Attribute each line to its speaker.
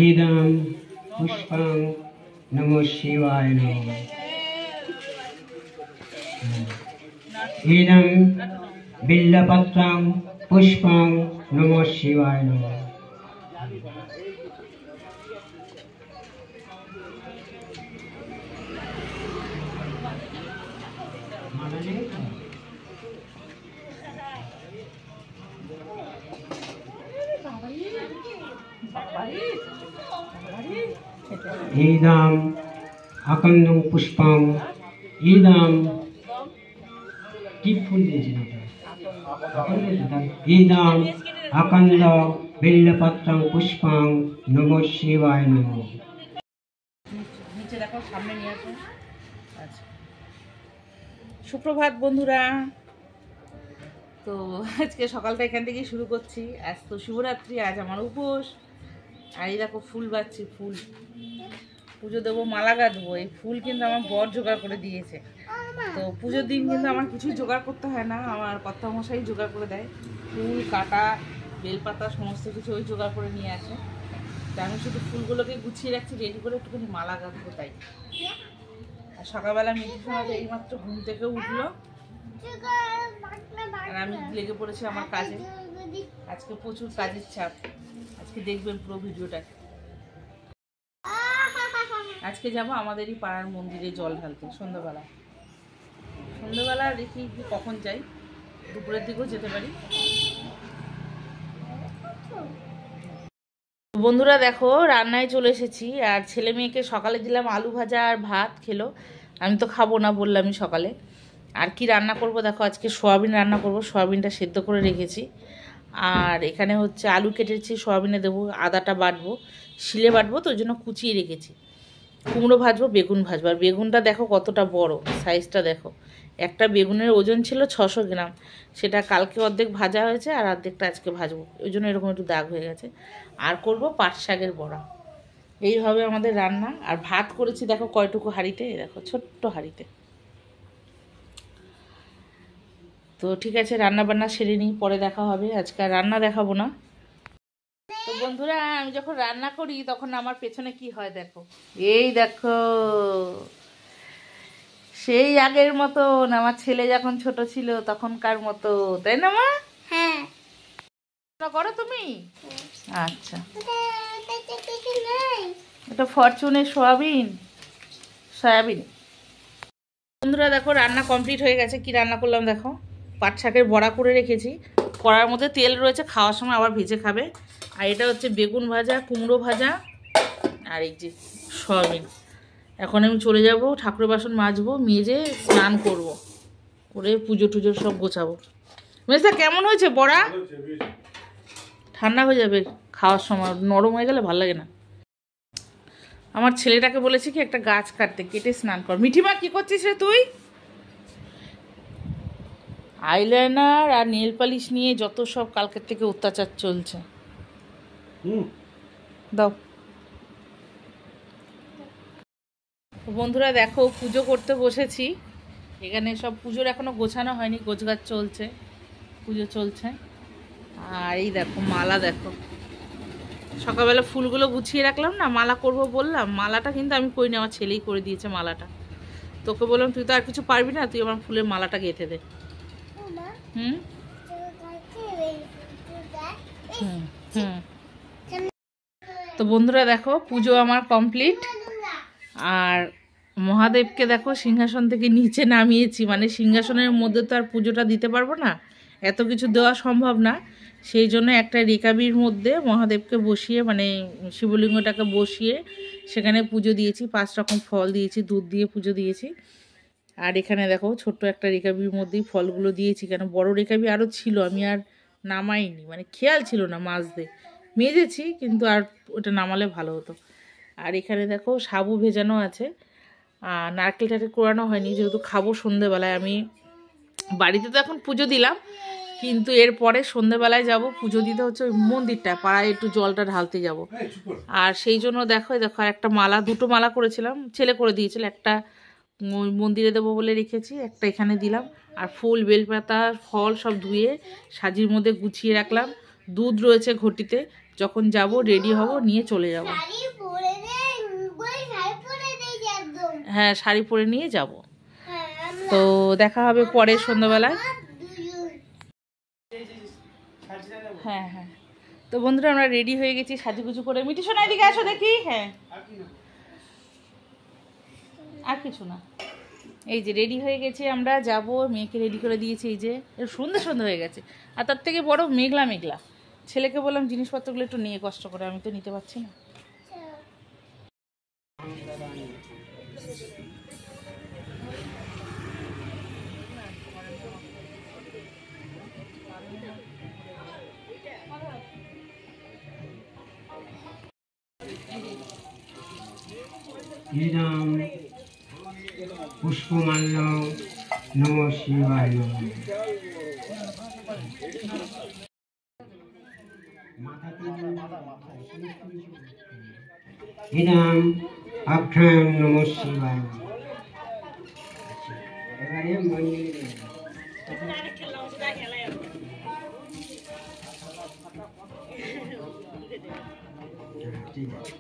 Speaker 1: ইদং পুষ্পং নমঃ শিবায় নমঃ। ইদং বিল্লপত্রং পুষ্পং নমঃ শিবায় নমঃ। ইদং আকন্দং পুষ্পং ইদং কি ফুল দিয়েছেন আপনারা? ইদং আকন্দ বিল্লপত্রং পুষ্পং নমঃ শিবায় নমঃ।
Speaker 2: নিচে দেখো, সামনে নিয়ে আসো। আচ্ছা, সুপ্রভাত বন্ধুরা। তো আজকে সকালটা এখান থেকেই শুরু করছি। আজ তো শিবরাত্রি, আজ আমার উপোস। আর এই দেখো ফুল বাচ্ছি, ফুল পুজো দেবো, মালা গাঁথবো। এই ফুল কিন্তু আমার বর জোগাড় করে দিয়েছে। তো পুজোর দিন কিন্তু আমার কিছুই জোগাড় করতে হয় না, আমার কর্তামশাই জোগাড় করে দেয়। ফুল কাটা, বেলপাতা সমস্ত কিছু ওই জোগাড় করে নিয়ে আসে। তো আমি শুধু ফুলগুলোকে গুছিয়ে রাখছি, রেডি করে একটুখানি মালা গাঁথবো তাই। আর সকালবেলা মিটির সময় এইমাত্র ঘুম থেকে উঠলো, আর আমি লেগে পড়েছি আমার কাজে। আজকে প্রচুর কাজের চাপ, আজকে দেখবেন পুরো ভিডিওটা। আজকে যাব আমাদেরই পাড়ার মন্দিরে জল ঢালতে সন্ধ্যাবেলা। সন্ধ্যাবেলা দেখি কখন যাই, দুপুরের দিকেও যেতে পারি। বন্ধুরা দেখো, রান্নায় চলে এসেছি। আর ছেলে মেয়েকে সকালে দিলাম আলু ভাজা আর ভাত, খেলো। আমি তো খাবো না, বললামই সকালে। আর কি রান্না করব দেখো, আজকে সোয়াবিন রান্না করব। সোয়াবিনটা সেদ্ধ করে রেখেছি। আর এখানে হচ্ছে আলু কেটেছি, সোয়াবিনে দেবো, আদাটা বাটবো, শিলে বাটবো, তো ওই জন্য কুচিয়ে রেখেছি। কুমড়ো ভাজবো, বেগুন ভাজবো। আর বেগুনটা দেখো কতটা বড়, সাইজটা দেখো। একটা বেগুনের ওজন ছিল 600 গ্রাম, সেটা কালকে অর্ধেক ভাজা হয়েছে আর অর্ধেকটা আজকে ভাজবো, ওই জন্য এরকম একটু দাগ হয়ে গেছে। আর করব পাট শাকের বড়া। এইভাবে আমাদের রান্না। আর ভাত করেছি দেখো কয়টুকু হাঁড়িতে, দেখো ছোট্ট হাঁড়িতে। তো ঠিক আছে, রান্না বান্না সেরে নিই, পরে দেখা হবে। আজকে আর রান্না দেখাবো না। তো বন্ধুরা, আমি যখন রান্না করি তখন আমার পেছনে কি হয় দেখো। এই দেখো, সেই আগের মতন, আমার ছেলে যখন ছোট ছিল তখনকার মতো, তাই না মা? হ্যাঁ। করো তুমি? আচ্ছা, এটা ফরচুনের সয়াবিন। বন্ধুরা দেখো, রান্না কমপ্লিট হয়ে গেছে। কি রান্না করলাম দেখো, পাট শাকের বড়া করে রেখেছি। কড়ার মধ্যে তেল রয়েছে, খাওয়ার সময় আবার ভেজে খাবে। আর এটা হচ্ছে বেগুন ভাজা, কুমড়ো ভাজা, আর এই যে সয়াবিন। এখন আমি চলে যাব ঠাকুরের বাসন মাজবো, মেজে স্নান করব, করে পুজো টুজো সব গোছাবো। মেজদা কেমন হয়েছে বড়া? ঠান্ডা হয়ে যাবে খাওয়ার সময়, নরম হয়ে গেলে ভালো লাগে না। আমার ছেলেটাকে বলেছি কি একটা গাছ কাটতে, কেটে স্নান কর। মিঠিমা কি করছিস রে তুই? আইলাইনার আর নেল পালিশ নিয়ে যত সব কালকের থেকে অত্যাচার চলছে। দাও। বন্ধুরা দেখো, পুজো করতে বসেছি। এখানে সব পুজোর এখনো গোছানো হয়নি, গোছগাছ চলছে, পুজো চলছে। আর এই দেখো মালা, দেখো সকালবেলা ফুলগুলো গুছিয়ে রাখলাম না, মালা করব বললাম। মালাটা কিন্তু আমি করিনি, আমার ছেলেই করে দিয়েছে মালাটা। তোকে বললাম তুই তো আর কিছু পারবি না, তুই আমার ফুলের মালাটা গেঁথে দে। হুম হুম হুম। তো বন্ধুরা দেখো, পুজো আমার কমপ্লিট। আর মহাদেবকে দেখো সিংহাসন থেকে নিচে নামিয়েছি, মানে সিংহাসনের মধ্যে তো আর পুজোটা দিতে পারবো না, এত কিছু দেওয়া সম্ভব না। সেই জন্য একটা রেকাবির মধ্যে মহাদেবকে বসিয়ে, মানে শিবলিঙ্গটাকে বসিয়ে সেখানে পুজো দিয়েছি। 5 রকম ফল দিয়েছি, দুধ দিয়ে পুজো দিয়েছি। আর এখানে দেখো ছোট্ট একটা রেকাবির মধ্যেই ফলগুলো দিয়েছি, কেন বড় রেকাবি আরও ছিল, আমি আর নামাইনি, মানে খেয়াল ছিল না মাজতে। মেজেছি কিন্তু আর ওটা নামালে ভালো হতো। আর এখানে দেখো সাবু ভেজানো আছে, আর নারকেল টারকেল কোরানো হয়নি, যেহেতু খাবো সন্ধেবেলায়। আমি বাড়িতে তো এখন পুজো দিলাম, কিন্তু এরপরে সন্ধেবেলায় যাব পুজো দিতে, হচ্ছে ওই মন্দিরটায়, পাড়ায় একটু জলটা ঢালতে যাব। আর সেই জন্য দেখো আর একটা মালা, 2টো মালা করেছিলাম, ছেলে করে দিয়েছিল। একটা মন্দিরে দেবো বলে রেখেছি, একটা এখানে দিলাম। আর ফুল, বেলপাতা, ফল সব ধুয়ে সাজির মধ্যে গুছিয়ে রাখলাম। দুধ রয়েছে ঘটিতে, যখন যাব রেডি হব, নিয়ে চলে যাব। হ্যাঁ, শাড়ি পরে নিয়ে যাব। তো দেখা হবে পরে সন্ধ্যাবেলায়। হ্যাঁ হ্যাঁ, তো বন্ধুরা আমরা রেডি হয়ে গেছি সাজুগুজু করে। মিঠি সোনা এদিকে আসো দেখি। হ্যাঁ, আর কিছু না, এই যে রেডি হয়ে গেছি, আমরা যাব। মেয়েকে রেডি করে দিয়েছি, এই যে সন্ধ্যে সন্ধ্যে হয়ে গেছে। আর তার থেকে বড় মেঘলা মেঘলা। ছেলেকে বললাম জিনিসপত্রগুলো একটু নিয়ে কষ্ট করে, আমি তো নিতে পারছি না।
Speaker 1: ইদাম পুষ্পমাল্য নমঃ শিবায়। ইদাম আখ্যান নমঃ শিবায়। এবারে মন্দিরে ঠিক আছে।